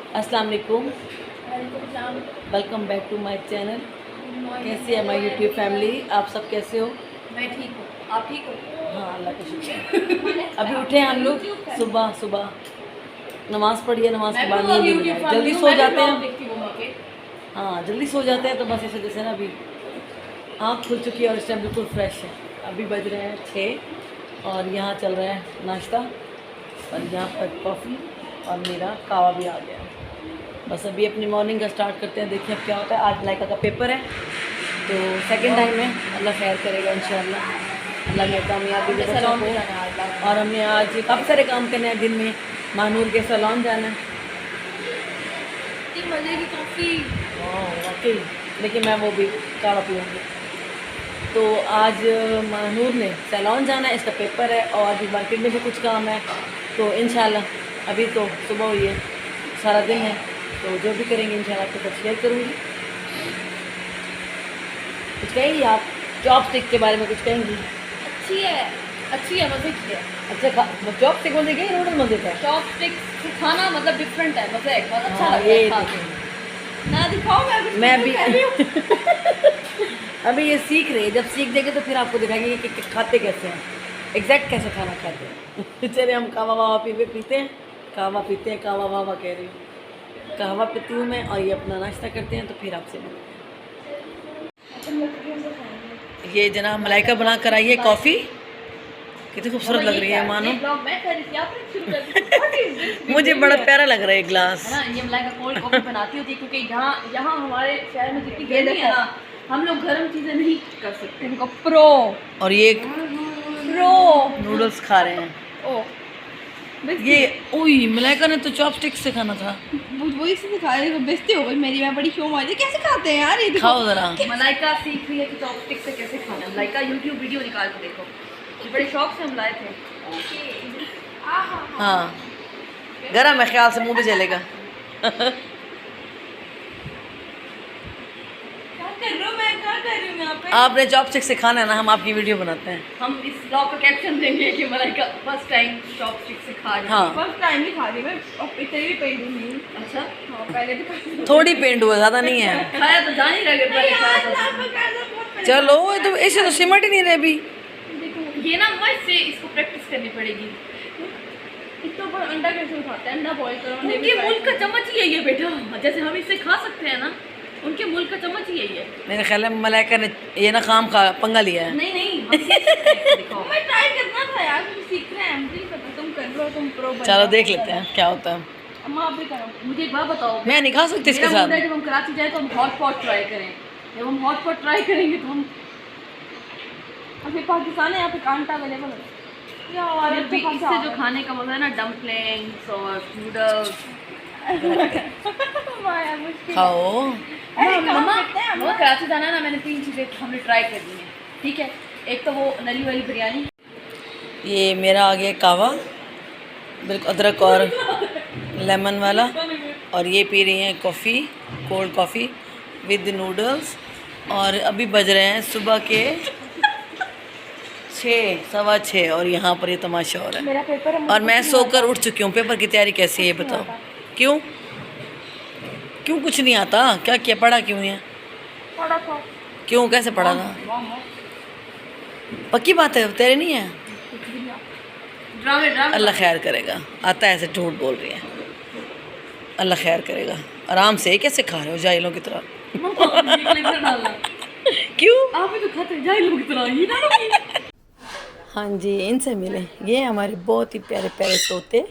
अस्सलाम वालेकुम, welcome back to my channel. कैसी है माय यूट्यूब फैमिली? आप सब कैसे हो? मैं ठीक हूँ, आप ठीक हो? हाँ, अल्लाह का शुक्र। अभी उठे हैं हम लोग सुबह सुबह, नमाज़ पढ़ी है, नमाज के बाद नींद नहीं आई। जल्दी सो जाते हैं। हाँ, जल्दी सो जाते हैं तो बस इस वजह से ना अभी आँख खुल चुकी है और इस टाइम बिल्कुल फ्रेश है। अभी बज रहे हैं 6 और यहाँ चल रहा है नाश्ता और यहाँ पर कॉफ़ी और मेरा कावा भी आ गया है। बस अभी अपनी मॉर्निंग का स्टार्ट करते हैं, देखिए अब क्या होता है। आज लाइका का पेपर है तो सेकंड टाइम है, अल्लाह खैर करेगा इंशाल्लाह। अल्लाह ने कामयाबी दे बच्चों को। और हमने आज काफ़ी सारे काम करने हैं दिन में। मानूर के सैलून जाना है। मजे की कॉफ़ी। वाकई, लेकिन मैं वो भी काढ़ा पीऊँगी। तो आज मानूर ने सैलून जाना है, इसका पेपर है और अभी मार्केट में भी कुछ काम है। तो इंशाल्लाह अभी तो सुबह हुई है, सारा दिन है, तो जो भी करेंगे इंशाल्लाह आपके साथ शेयर करूँगी। कुछ कहेंगी आप चॉपस्टिक के बारे में? कुछ कहेंगी? अच्छी है, मजे की है। अच्छा, चॉपस्टिक मजे के नूडल मजे का? चॉपस्टिक खाना मतलब डिफरेंट है, मजे है, बहुत अच्छा हाँ, लगता है ये खा के। ना दिखाओ, मैं भी अभी ये सीख रही है। जब सीख जाएगी तो फिर आपको दिखाएंगे कि खाते कैसे हैं, एग्जैक्ट कैसे खाना खाते हैं। चले हम कावा वावा पीते हैं, कावा पीते हैं, कावा वावा कह रही हूँ, कहवा पीती हूँ मैं और ये अपना नाश्ता करते हैं। तो फिर आपसे ये जनाब मलाइका बना कर आई है कॉफ़ी, कितनी खूबसूरत लग रही है मानो। मुझे बड़ा प्यारा लग रहा है गिलास। है ना, ये मलाइका कोल्ड कॉफ़ी बनाती होती है क्योंकि यहाँ हमारे शहर में जितनी गर्मी है ना, हम लोग गर्म चीज़ें नहीं कर सकते। इनको प्रो और ये नूडल्स खा रहे हैं। ओ ये ओई मलाइका ने तो चॉपस्टिक से खाना था। वही से दिखा रही है, बेइज्जती हो गई मेरी। मैं बड़ी शो मारी, कैसे खाते हैं यार ये? खाओ जरा। मलाइका सीख रही है कि चॉपस्टिक से कैसे खाना है। मलाइका यूट्यूब वीडियो निकाल के देखो, ये बड़े शौक से हम लाए थे। हाँ, गरम है, ख्याल से मुंह भी जलेगा। आपने चॉपस्टिक से खाना है ना, हम आपकी वीडियो बनाते हैं। हम इस ब्लॉग का कैप्शन देंगे कि मलाइका फर्स्ट टाइम चॉपस्टिक से खा रही है। हाँ, फर्स्ट टाइम ही खा रही मैं, और इतनी भी पेंड नहीं हूँ। अच्छा, हाँ, पहले भी थोड़ी पेंट हुआ, ज़्यादा नहीं है। खाया तो जान ही लगे पहले खाया। चलो, ये तो ऐसे तो सिमट ही नहीं रहे अभी। देखो ये ना मस्त से इसको प्रैक्टिस करनी पड़ेगी। इतना बड़ा अंडा कैसे उठाते हैं? अंडा बॉईल करो। उनके मुल्क का चम्मच ही यही है बेटा, जैसे हम इससे खा सकते हैं ना, उनके मुल्क का चम्मच ही यही है। मेरे ख्याल में मलाइका ने ये ना खाम खा पंगा लिया है। नहीं हम सीख सकते हैं, दिखाओ। मैं ट्राई करना था यार, तुम सीख रहे हैं, मुझे नहीं पता। तुम कर लो, तुम प्रो बन चलो जाओ। देख लेते हैं क्या होता है। अम्मा आप भी करो। मुझे एक बात बताओ, मैं नहीं खा सकती इसके मेरा साथ। मूड है जब हम कराची जाए तो हम हॉट पॉट ट्राई करें। जब हम हॉट पॉट ट्राई करेंगे तो हम अभी पाकिस्तान है, यहाँ पे कांटा अवेलेबल है यार। इससे जो खाने का मजा है ना, डम्पलिंग्स और नूडल्स। खाओ। मम्मा वो कराची जाना है ना, मैंने 3 चीज़ें हमने ट्राई कर ली हैं, ठीक है। एक तो वो नली वाली बिरयानी। ये मेरा आ गया कावा, बिल्कुल अदरक और लेमन वाला। और ये पी रही हैं coffee, cold coffee with noodles. और अभी बज रहे हैं सुबह के 6, 6:15 और यहाँ पर ये तमाशा हो रहा है। मेरा पेपर है, और मैं सोकर उठ चुकी हूँ। पेपर की तैयारी कैसी है ये बताओ? क्यों कुछ नहीं आता? क्या किया, पढ़ा क्यों है? पढ़ा था। क्यों, कैसे पढ़ा था? पक्की बात है, तेरे नहीं है? ड्रामे अल्लाह खैर करेगा। आता है, ऐसे झूठ बोल रही है। अल्लाह खैर करेगा। आराम से कैसे खा रहे हो जाहिलों की तरह? क्यों? आप भी तो खाते हैं जाहिलों की तरह ही ना। हाँ जी, इनसे मिले। ये हमारे बहुत ही प्यारे प्यारे तोते,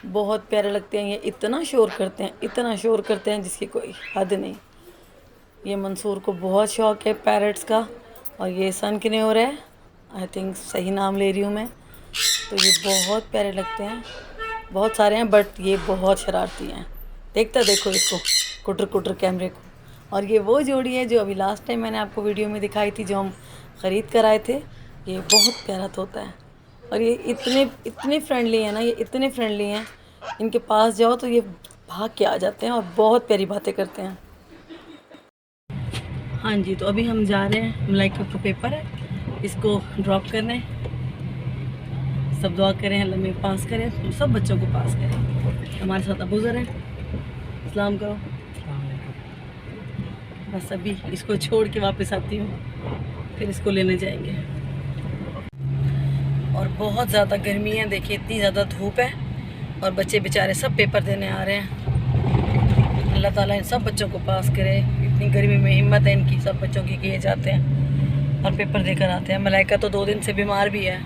बहुत प्यारे लगते हैं। ये इतना शोर करते हैं जिसकी कोई हद नहीं। ये मंसूर को बहुत शौक़ है पैरट्स का। और ये सन किने हो रहा है, आई थिंक सही नाम ले रही हूँ मैं। तो ये बहुत प्यारे लगते हैं, बहुत सारे हैं, बट ये बहुत शरारती हैं। देखो इसको, कुटर कुटर कैमरे को। और ये वो जोड़ी है जो अभी लास्ट टाइम मैंने आपको वीडियो में दिखाई थी, जो हम ख़रीद कर आए थे। ये बहुत प्यारा तोता है और ये इतने फ्रेंडली हैं ना, ये इतने फ्रेंडली हैं। इनके पास जाओ तो ये भाग के आ जाते हैं और बहुत प्यारी बातें करते हैं। हाँ जी, तो अभी हम जा रहे हैं, मलाइका का पेपर है, इसको ड्रॉप करने। सब दुआ करें अल्लाह में पास करें, सब बच्चों को पास करें। हमारे साथ अबूज़र हैं, सलाम करो। बस अभी इसको छोड़ के वापस आती हूँ, फिर इसको लेने जाएंगे। और बहुत ज़्यादा गर्मी है, देखिए इतनी ज़्यादा धूप है और बच्चे बेचारे सब पेपर देने आ रहे हैं। अल्लाह ताला इन सब बच्चों को पास करे। इतनी गर्मी में हिम्मत है इनकी, सब बच्चों की किए जाते हैं और पेपर देकर आते हैं। मलाइका तो 2 दिन से बीमार भी है।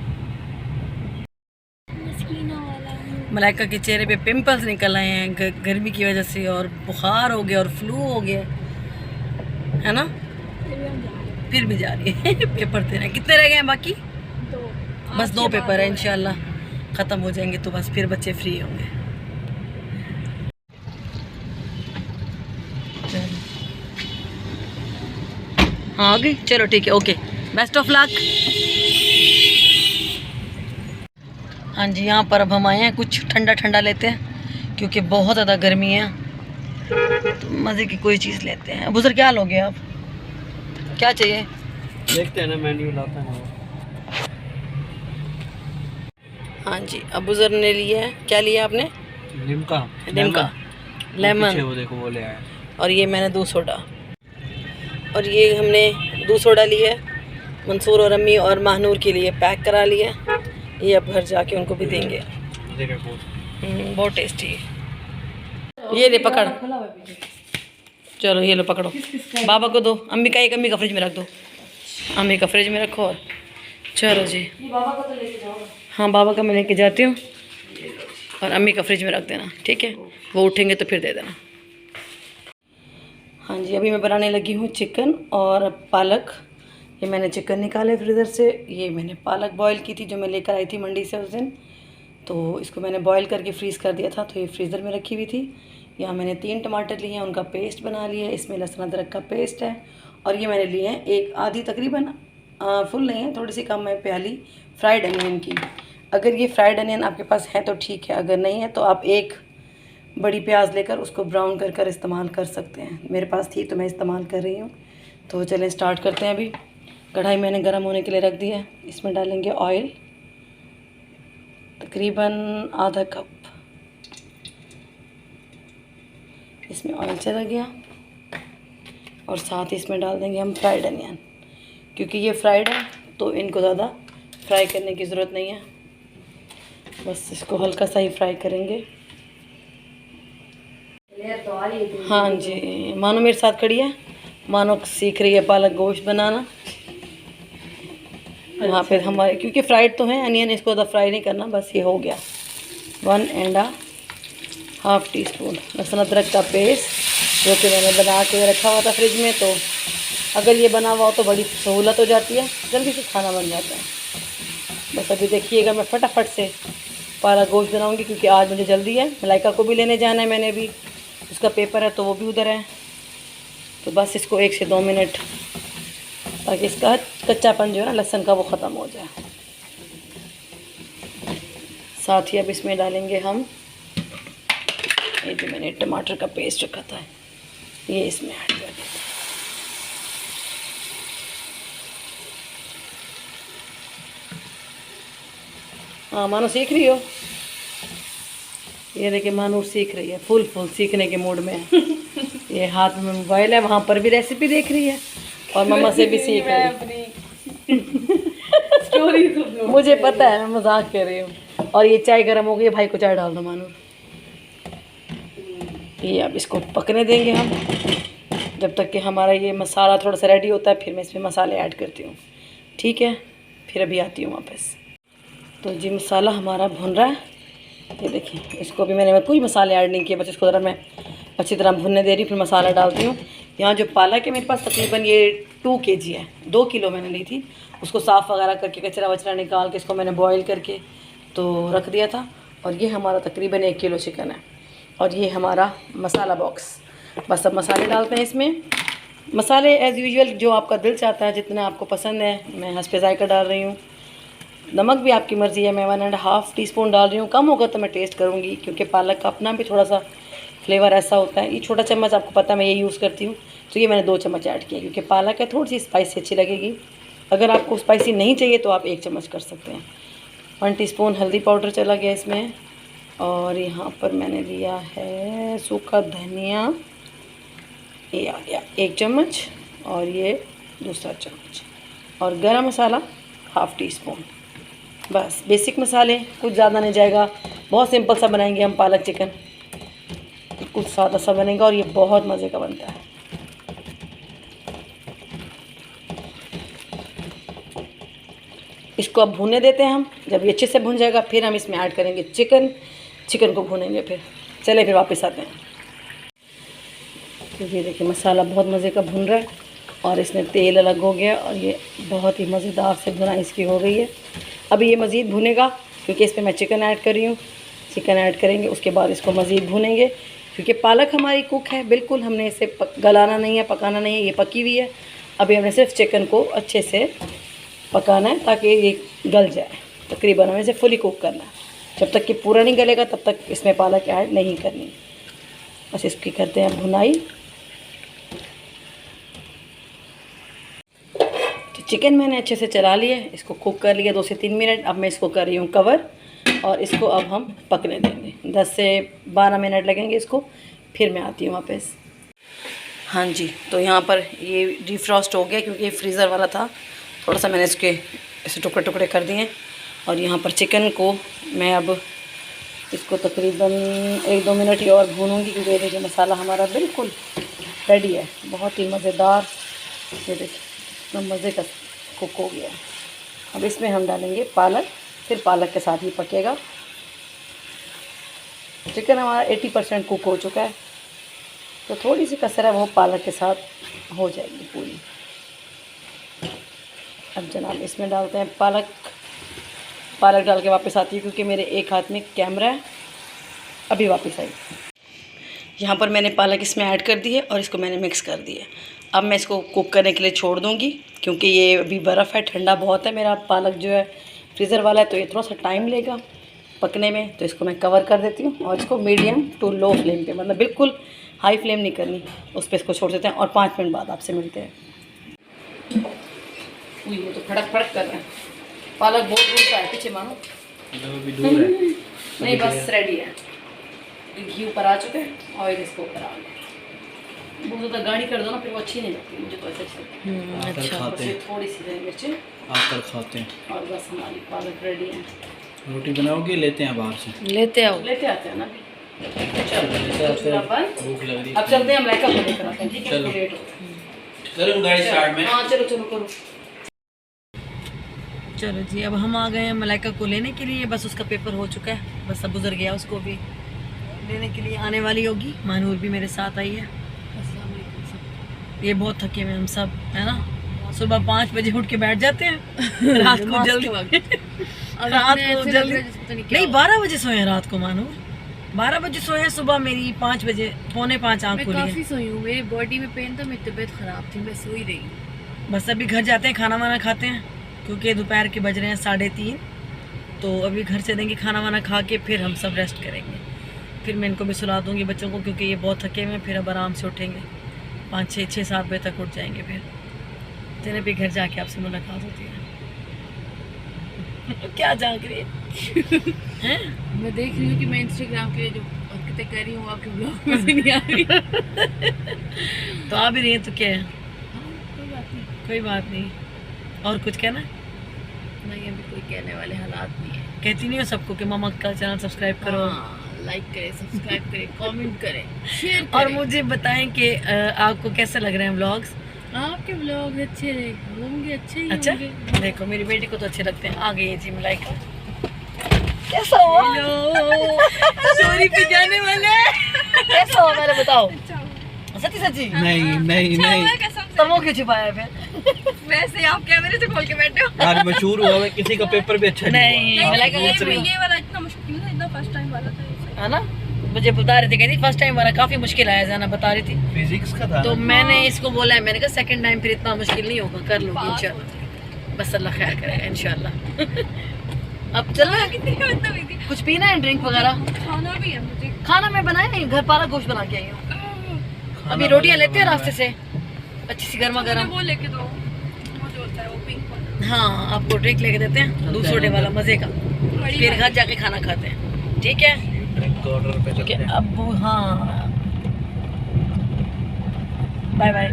मलाइका के चेहरे पे पिंपल्स निकल आए हैं गर्मी की वजह से, और बुखार हो गया और फ्लू हो गया है ना। फिर भी जा रही है पेपर देने। कितने रह गए हैं बाकी? बस 2 पेपर है, इंशाल्लाह ख़त्म हो जाएंगे तो बस फिर बच्चे फ्री होंगे। हाँ आ गई, चलो ठीक है, ओके, बेस्ट ऑफ लक। हाँ जी, यहाँ पर अब हम आए हैं, कुछ ठंडा ठंडा लेते हैं क्योंकि बहुत ज़्यादा गर्मी है, तो मज़े की कोई चीज़ लेते हैं। अब उधर क्या लोगे आप, क्या चाहिए? देखते हैं ना, मेन्यू लाता है। हाँ जी, अबू ज़र ने लिया है, क्या लिया आपने? लिम्का लेमन, वो देखो वो ले आया। और ये मैंने 2 सोडा, और ये हमने 2 सोडा लिया है मंसूर और अम्मी और महानूर के लिए पैक करा लिया। ये अब घर जाके उनको भी देंगे। बहुत टेस्टी है। ये ले पकड़, चलो ये लो पकड़ो, बाबा को दो, अम्मी का एक, अम्मी का फ्रिज में रख दो, अम्मी का फ्रिज में रखो। और चलो जी, बाबा का तो लेके जाओ। हाँ बाबा का मैं लेके जाती हूँ, और अम्मी का फ्रिज में रख देना, ठीक है, वो उठेंगे तो फिर दे देना। हाँ जी, अभी मैं बनाने लगी हूँ चिकन और पालक। ये मैंने चिकन निकाले फ्रीज़र से, ये मैंने पालक बॉईल की थी जो मैं लेकर आई थी मंडी से उस दिन, तो इसको मैंने बॉईल करके फ्रीज़ कर दिया था, तो ये फ्रीज़र में रखी हुई थी। यहाँ मैंने 3 टमाटर लिए हैं, उनका पेस्ट बना लिया है, इसमें लहसुन अदरक का पेस्ट है, और ये मैंने लिए हैं एक आधी, तकरीबन फुल नहीं है, थोड़ी सी कम है, प्याली फ्राइड अनियन की। अगर ये फ्राइड अनियन आपके पास है तो ठीक है, अगर नहीं है तो आप एक बड़ी प्याज लेकर उसको ब्राउन कर कर इस्तेमाल कर सकते हैं। मेरे पास थी तो मैं इस्तेमाल कर रही हूँ। तो चलें स्टार्ट करते हैं। अभी कढ़ाई मैंने गर्म होने के लिए रख दी है, इसमें डालेंगे ऑयल, तकरीबन आधा कप। इसमें ऑयल चला गया, और साथ ही इसमें डाल देंगे हम फ्राइड अनियन। क्योंकि ये फ्राइड है तो इनको ज़्यादा फ्राई करने की ज़रूरत नहीं है, बस इसको हल्का सा ही फ्राई करेंगे। हाँ जी, मानो मेरे साथ खड़ी है, मानो सीख रही है पालक गोश्त बनाना। वहाँ पे हमारे, क्योंकि फ्राइड तो है अनियन, इसको ज़्यादा फ्राई नहीं करना, बस ये हो गया। 1.5 टीस्पून लहसुन अदरक का पेस्ट जो कि मैंने बना के रखा हुआ था फ्रिज में। तो अगर ये बना हुआ हो तो बड़ी सहूलत हो जाती है, जल्दी से खाना बन जाता है। बस अभी देखिएगा, मैं फटाफट से पालक गोश्त बनाऊँगी क्योंकि आज मुझे जल्दी है। मलाइका को भी लेने जाना है, मैंने भी, उसका पेपर है तो वो भी उधर है। तो बस इसको 1 से 2 मिनट, ताकि इसका कच्चापन जो है ना लहसुन का वो ख़त्म हो जाए। साथ ही अब इसमें डालेंगे हम ये जो मैंने टमाटर का पेस्ट रखा था, ये इसमें ऐड कर देते हैं। हाँ मानो सीख रही हो, ये देखिए मानो सीख रही है, फुल सीखने के मूड में है। ये हाथ में मोबाइल है, वहाँ पर भी रेसिपी देख रही है और मम्मा से भी सीख रही है। स्टोरी मुझे पता है, मैं मजाक कर रही हूँ। और ये चाय गर्म हो गई, भाई को चाय डाल दो मानो। ये अब इसको पकने देंगे हम, जब तक कि हमारा ये मसाला थोड़ा सा रेडी होता है, फिर मैं इसमें मसाले ऐड करती हूँ, ठीक है। फिर अभी आती हूँ वापस। तो जी मसाला हमारा भुन रहा है, ये देखिए, इसको भी मैंने कोई मसाले ऐड नहीं किए, बस इसको ज़रा मैं अच्छी तरह भुनने दे रही, फिर मसाला डालती हूँ। यहाँ जो पालक है मेरे पास तकरीबन ये 2 kg है, 2 किलो मैंने ली थी। उसको साफ़ वगैरह करके कचरा वचरा निकाल के इसको मैंने बॉईल करके तो रख दिया था। और ये हमारा तकरीबन 1 किलो चिकन है, और ये हमारा मसाला बॉक्स। बस अब मसाले डालते हैं इसमें। मसाले एज़ यूजुअल जो आपका दिल चाहता है, जितना आपको पसंद है। मैं हस्बे ज़ायका डाल रही हूँ। नमक भी आपकी मर्ज़ी है, मैं 1.5 टीस्पून डाल रही हूँ। कम होगा तो मैं टेस्ट करूँगी, क्योंकि पालक का अपना भी थोड़ा सा फ्लेवर ऐसा होता है। ये छोटा चम्मच आपको पता है मैं ये यूज़ करती हूँ, तो ये मैंने 2 चम्मच ऐड किए, क्योंकि पालक है थोड़ी सी स्पाइसी अच्छी लगेगी। अगर आपको स्पाइसी नहीं चाहिए तो आप 1 चम्मच कर सकते हैं। 1 टीस्पून हल्दी पाउडर चला गया इसमें, और यहाँ पर मैंने लिया है सूखा धनिया, ये आ गया 1 चम्मच, और ये दूसरा चम्मच, और गरम मसाला 1/2 टीस्पून। बस बेसिक मसाले, कुछ ज़्यादा नहीं जाएगा। बहुत सिंपल सा बनाएंगे हम पालक चिकन, कुछ सादा सा बनेगा और ये बहुत मज़े का बनता है। इसको अब भूनने देते हैं हम। जब ये अच्छे से भुन जाएगा फिर हम इसमें ऐड करेंगे चिकन को भूनेंगे फिर। चले फिर वापस आते हैं। तो ये देखिए मसाला बहुत मज़े का भुन रहा है और इसमें तेल अलग हो गया और ये बहुत ही मज़ेदार से भुनाई इसकी हो गई है। अभी ये मज़ीद भुनेगा क्योंकि इसमें मैं चिकन ऐड कर रही हूँ। चिकन ऐड करेंगे, उसके बाद इसको मज़ीद भुनेंगे क्योंकि पालक हमारी कुक है बिल्कुल, हमने इसे गलाना नहीं है, पकाना नहीं है, ये पकी हुई है। अभी हमने सिर्फ चिकन को अच्छे से पकाना है ताकि ये गल जाए। तकरीबन हमें इसे फुली कुक करना है। जब तक कि पूरा नहीं गलेगा तब तक इसमें पालक ऐड नहीं करनी। बस इसकी करते हैं भुनाई। तो चिकन मैंने अच्छे से चला लिया, इसको कुक कर लिया 2 से 3 मिनट। अब मैं इसको कर रही हूँ कवर और इसको अब हम पकने देंगे। 10 से 12 मिनट लगेंगे इसको, फिर मैं आती हूँ वापस। हाँ जी, तो यहाँ पर ये डिफ्रॉस्ट हो गया क्योंकि ये फ्रीज़र वाला था। थोड़ा सा मैंने इसके ऐसे टुकड़े टुकड़े कर दिए और यहाँ पर चिकन को मैं अब इसको तकरीबन 1-2 मिनट ही और भूनूंगी क्योंकि ये देखिए मसाला हमारा बिल्कुल रेडी है। बहुत ही मज़ेदार, ये देखिए इतना मज़े का कुक हो गया। अब इसमें हम डालेंगे पालक, फिर पालक के साथ ही पकेगा। चिकन हमारा 80% कुक हो चुका है, तो थोड़ी सी कसर है वो पालक के साथ हो जाएगी पूरी। अब जनाब इसमें डालते हैं पालक डाल के वापस आती है क्योंकि मेरे एक हाथ में कैमरा है। अभी वापस आई। यहाँ पर मैंने पालक इसमें ऐड कर दी है और इसको मैंने मिक्स कर दिया। अब मैं इसको कुक करने के लिए छोड़ दूँगी क्योंकि ये अभी बर्फ़ है, ठंडा बहुत है मेरा पालक जो है, फ्रीज़र वाला है, तो ये थोड़ा सा टाइम लेगा पकने में। तो इसको मैं कवर कर देती हूँ और इसको मीडियम टू लो फ्लेम पे, मतलब बिल्कुल हाई फ्लेम नहीं करनी, उस पर इसको छोड़ देते हैं और 5 मिनट बाद आपसे मिलते हैं। ये तो फड़क फड़क कर रहे हैं। पालक बहुत दूर का है, पीछे मानो अभी दूर है। नहीं, बस रेडी है। घी ऊपर आ चुके हैं, ऑयल इसको ऊपर आ गया। बहुत ज़्यादा गाढ़ी कर दो ना फिर वो अच्छी नहीं लगती, मुझे तो ऐसे अच्छी लगती है। अच्छा, बस ये थोड़ी सी हरी मिर्ची आकर खाते हैं। और बस हमारी पालक रेडी है। रोटी बनाओगे, लेते हैं बाहर से। लेते आते हैं ना। भूख लग रही है। अब चलते हैं, हम लाइका को लेकर आते हैं, ठीक है? चलो। लेट हो गया। करूँ गाड़ी स्टार्ट में? हाँ चलो करो। चलो जी, अब हम आ गए हैं मलाइका को लेने के लिए। बस उसका पेपर हो चुका है, बस अब गुजर गया, उसको भी लेने के लिए आने वाली होगी। मानूर भी मेरे साथ आई है। अस्सलाम वालेकुम सब। ये बहुत थके हुए हम सब, है ना। सुबह 5 बजे उठ के बैठ जाते हैं, रात को जल्दी नहीं 12 बजे सोए हैं रात को। मानूर 12 बजे सोए हैं, सुबह मेरी 5 बजे, पौने 5 आँख खुली है। काफ़ी सोई हूँ, मेरी बॉडी में पेन था, मेरी तबीयत ख़राब थी, मैं सोई रही हूँ। बस अभी घर जाते हैं, खाना वाना खाते हैं क्योंकि दोपहर के बज रहे हैं 3:30। तो अभी घर चलेंगे, खाना वाना खा के फिर हम सब रेस्ट करेंगे। फिर मैं इनको भी सुला दूँगी बच्चों को क्योंकि ये बहुत थके हुए हैं। फिर अब आराम से उठेंगे, 5-6-7 बजे तक उठ जाएंगे। फिर चले भी घर जाके आपसे मुलाकात होती है। क्या झांक रही है? मैं देख रही हूँ कि मैं इंस्टाग्राम के लिए जो हरकतें कर रही हूँ आपके ब्लॉग में से नहीं आ रही। तो आ भी रही है तो क्या है, कोई बात नहीं। कोई बात नहीं। और कुछ कहना? नहीं, अभी कोई कहने वाले हालात नहीं है। कहती नहीं हो सबको कि मामा का चैनल सब्सक्राइब करो, लाइक करें, सब्सक्राइब करें, कमेंट करें, शेयर और करें। मुझे बताएं कि आपको कैसे लग रहे हैं व्लॉग्स। आपके ब्लॉग अच्छे होंगे, अच्छे ही अच्छा, होंगे। देखो मेरी बेटी को तो अच्छे लगते हैं। आ गई है जी मलाइका। कैसा हुआ? चोरी पे जाने वाले। कैसा हुआ मैंने बताओ? सच्ची सच्ची? नहीं। तब वो क्यों छुपाया फिर? वैसे आप कैमरे से खोल के बैठे हो। आज मशहूर हुआ है, किसी का पेपर भी अच्छा नहीं, हुआ। मलाइका पूछ रही हूँ। ये वाला इतना मुश्किल था, इतना फर्स्ट टाइम वाला था, है ना। मुझे बता रही थी, कहती फर्स्ट टाइम वाला काफी मुश्किल आया, जाना बता रही थी। फिजिक्स का था तो ना? मैंने इसको बोला है, मैंने कहा सेकंड टाइम फिर इतना मुश्किल नहीं होगा, कर लूँगी इंशाल्लाह। बस अल्लाह खैर करेगा इंशाल्लाह। अब चलना है, कितनी बदतमीजी। कुछ पीना है, ड्रिंक वगैरह? खाना भी है मुझे। खाना मैं बनाया नहीं, घर पालक गोश्त बना के आई हूँ। अभी रोटियां लेते हैं रास्ते से, अच्छी सी गर्मा गर्म। वो लेके दो, वो जो होता है वो पिंक वाला। हाँ, आपको ड्रिंक लेके देते हैं, 2 सोडे वाला मजे का। फिर घर जाके खाना खाते हैं, ठीक है? कॉर्नर पे क्योंकि चलते हैं। अब वो हाँ बाय बाय।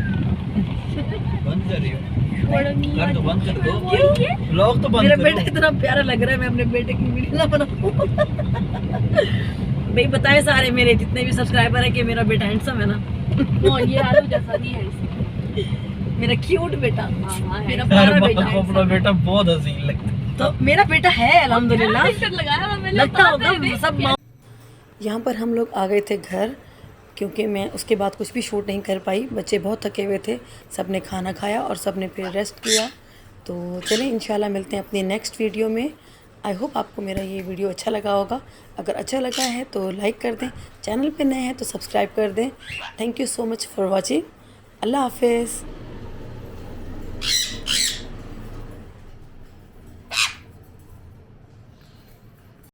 बंद कर रही हो? कर दो, बंद कर दो। क्यों? व्लॉग तो बंद मेरा करो। बेटा इतना प्यारा लग रहा है, मैं अपने बेटे की वीडियो ना बनाऊं। भाई बताए सारे मेरे जितने भी सब्सक्राइबर है कि मेरा बेटा हैंडसम है ना। ये आलू जैसा नहीं है इसमें। मेरा क्यूट बेटा, हाँ, मेरा यार प्यारा माँ बेटा को अपना बेटा बहुत हसीन लगता है। तो मेरा बेटा है अल्हम्दुलिल्लाह। लगाया हुआ मैंने, लगता बात होगा है सब यहाँ पर हम लोग आ गए थे घर, क्योंकि मैं उसके बाद कुछ भी शूट नहीं कर पाई। बच्चे बहुत थके हुए थे, सब ने खाना खाया और सब ने फिर रेस्ट किया। तो चलें इंशाल्लाह मिलते हैं अपनी नेक्स्ट वीडियो में। आई होप आपको मेरा ये वीडियो अच्छा लगा होगा। अगर अच्छा लगा है तो लाइक कर दें, चैनल पे नए हैं तो सब्सक्राइब कर दें। Thank you so much for watching. Allah हाफिज़।